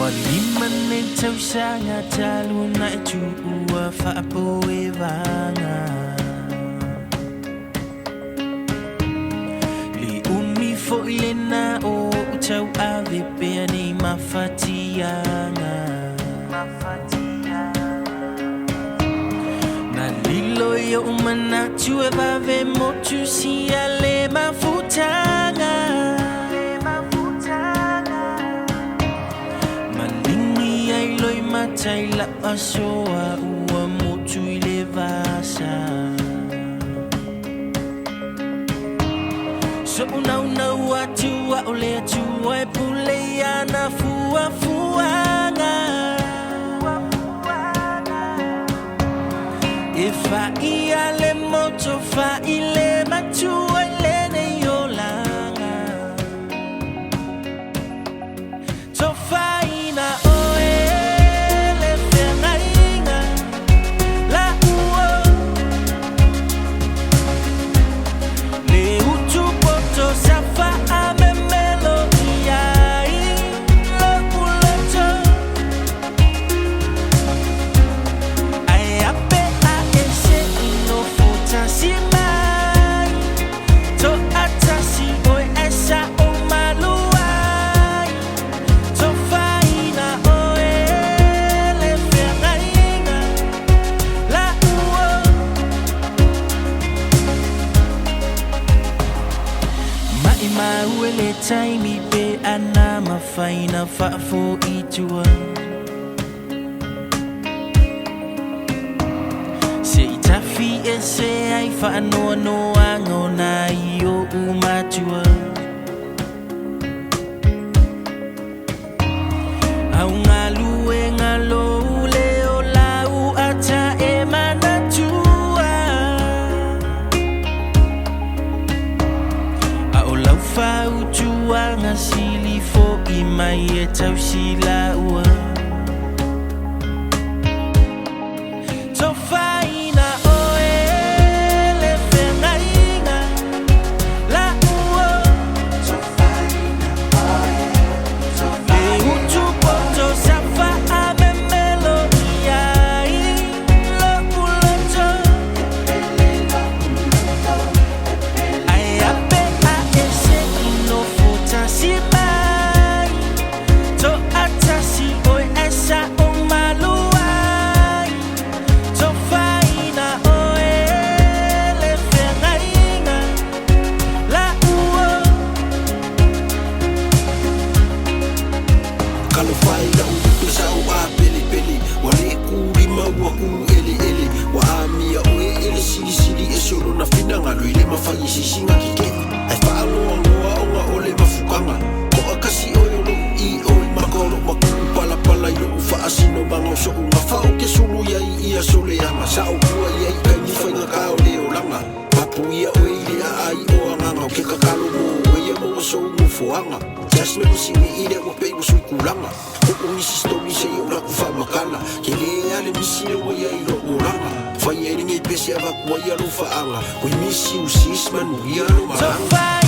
Waliman tausanga talu na chua fa poevanga li umi fo ilena o tau ave pe ni mafatianga na lilo yo mana chua va ve motu si ale mafutanga matai la asoa ua motu I le vasa so unau atu a ole atu e pule ana fuanga e fa ia le moto fa I le matu e le ne yolanga so fa ina Mauele taimi pe ana mafaina fa fo itua se itafi e se ai fa no ango na io umatua au ngalu e ngalo leo lau ata e manatua au lau fa utuanga sili fo I mai e tau sila ua so faina o e le whengainga la ua so faina o e le utu poto sa fa a me melodia I lo puloto ai ape a ese ino futa si mai to atasi oi esa o maluai to faina o e le whengainga la ua Kalo faila u sa u a peli wa le ku lima wa ku ele wa amia o ele sili e solo na finanga lo ile mafai sisinga kike ai fa alo o ole mafukanga ko akasi o yo I o makolo makulu pala yo fa asino bango so uma fa o ke sulu ya ia sole ama sa o kua ia I kai fainga ka o le o langa papu ia o ile ai o anga ke kakalo mo o ia mo so mo foanga just me singi ile o pe mo kulanga o misi story se yo la ku fa makala ke le ale misi o ia I lo o langa fa ia ni pesi ava ku ia lo fa anga o misi u sisman ia lo so malanga